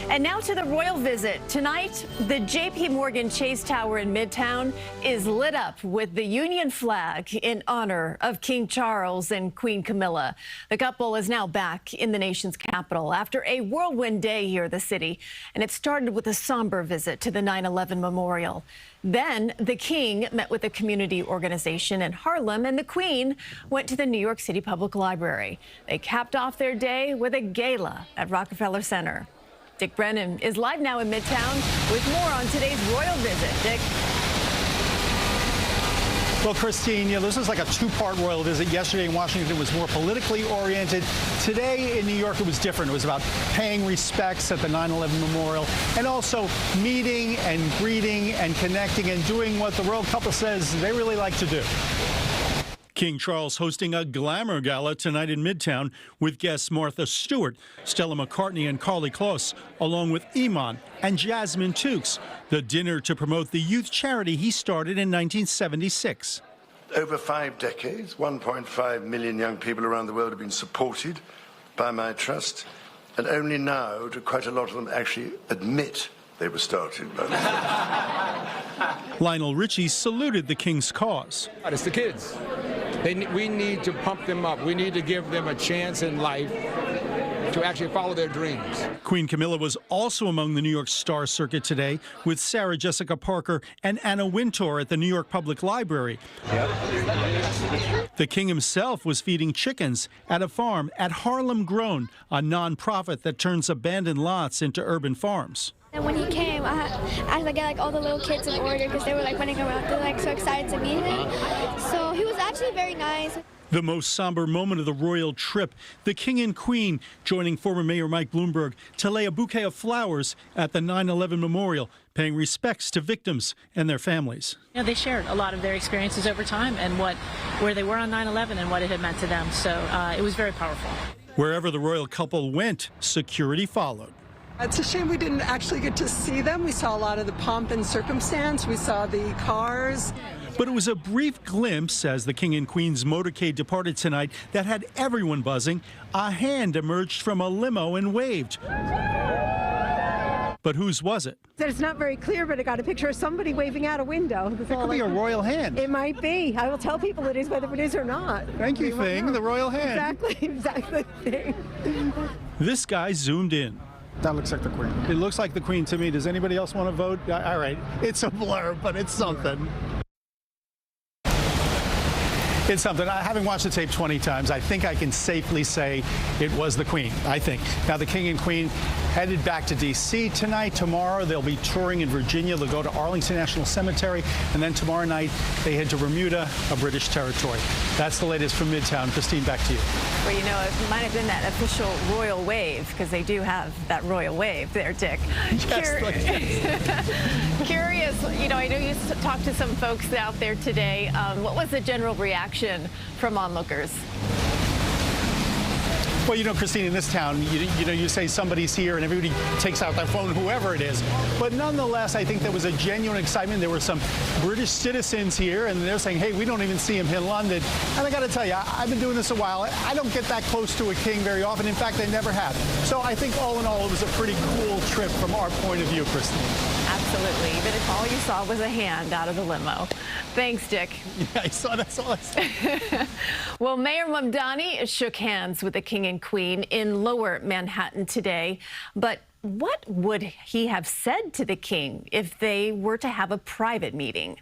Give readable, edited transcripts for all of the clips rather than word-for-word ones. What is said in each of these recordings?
And now to the royal visit. Tonight, the J.P. Morgan Chase Tower in Midtown is lit up with the Union flag in honor of King Charles and Queen Camilla. The couple is now back in the nation's capital after a whirlwind day here in the city. And it started with a somber visit to the 9/11 memorial. Then the king met with a community organization in Harlem, and the queen went to the New York City Public Library. They capped off their day with a gala at Rockefeller Center. Dick Brennan is live now in Midtown with more on today's royal visit. Dick. Well, Christine, this was like a two-part royal visit. Yesterday in Washington was more politically oriented. Today in New York, it was different. It was about paying respects at the 9/11 memorial and also meeting and greeting and connecting and doing what the royal couple says they really like to do. King Charles hosting a glamour gala tonight in Midtown with guests Martha Stewart, Stella McCartney and Carly Kloss, along with Iman and Jasmine Tukes. The dinner to promote the youth charity he started in 1976. Over 5 decades, 1.5 million young people around the world have been supported by my trust, and only now do quite a lot of them actually admit they were started by me. Lionel Richie saluted the King's cause. It's the kids. We need to pump them up. We need to give them a chance in life to actually follow their dreams. Queen Camilla was also among the New York Star Circuit today with Sarah Jessica Parker and Anna Wintour at the New York Public Library. The king himself was feeding chickens at a farm at Harlem Grown, a nonprofit that turns abandoned lots into urban farms. And when he came, I had to get all the little kids in order because they were running around. They're so excited to meet him. So he was actually very nice. The most somber moment of the royal trip, the king and queen joining former Mayor Mike Bloomberg to lay a bouquet of flowers at the 9/11 memorial, paying respects to victims and their families. They shared a lot of their experiences over time and where they were on 9/11 and what it had meant to them. So it was very powerful. Wherever the royal couple went, security followed. It's a shame we didn't actually get to see them. We saw a lot of the pomp and circumstance. We saw the cars. But it was a brief glimpse as the king and queen's motorcade departed tonight that had everyone buzzing. A hand emerged from a limo and waved. But whose was it? It's not very clear, but I got a picture of somebody waving out a window. It could be a royal hand. It might be. I will tell people it is, whether it is or not. Thank you, Thing, the royal hand. Exactly, Thing. This guy zoomed in. That looks like the queen. It looks like the queen to me. Does anybody else want to vote? All right. It's a blur, but it's something. It's something. Having watched the tape 20 times, I think I can safely say it was the queen, I think. Now, the king and queen headed back to D.C. tonight. Tomorrow, they'll be touring in Virginia. They'll go to Arlington National Cemetery. And then tomorrow night, they head to Bermuda, a British territory. That's the latest from Midtown. Christine, back to you. Well, it might have been that official royal wave, because they do have that royal wave there, Dick. Curious, I know you talked to some folks out there today. What was the general reaction from onlookers? Well, Christine, in this town, you say somebody's here and everybody takes out their phone, whoever it is. But nonetheless, I think there was a genuine excitement. There were some British citizens here, and they're saying, hey, we don't even see him in London. And I got to tell you, I've been doing this a while. I don't get that close to a king very often. In fact, I never have. So I think all in all, it was a pretty cool trip from our point of view, Christine. Absolutely, even if all you saw was a hand out of the limo. Thanks, Dick. Yeah, that's all I saw. Well, Mayor Mamdani shook hands with the king and queen in Lower Manhattan today. But what would he have said to the king if they were to have a private meeting?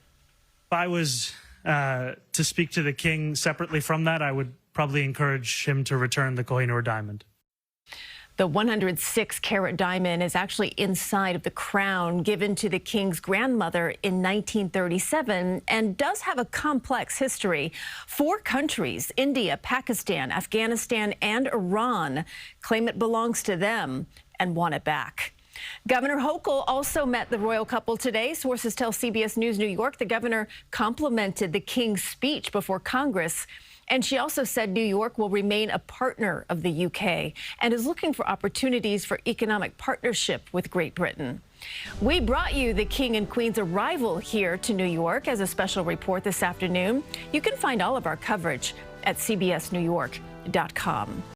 If I was to speak to the king separately from that, I would probably encourage him to return the Kohinoor diamond. The 106-carat diamond is actually inside of the crown given to the king's grandmother in 1937 and does have a complex history. 4 countries, India, Pakistan, Afghanistan, and Iran, claim it belongs to them and want it back. Governor Hochul also met the royal couple today. Sources tell CBS News New York the governor complimented the king's speech before Congress. And she also said New York will remain a partner of the UK and is looking for opportunities for economic partnership with Great Britain. We brought you the King and Queen's arrival here to New York as a special report this afternoon. You can find all of our coverage at cbsnewyork.com.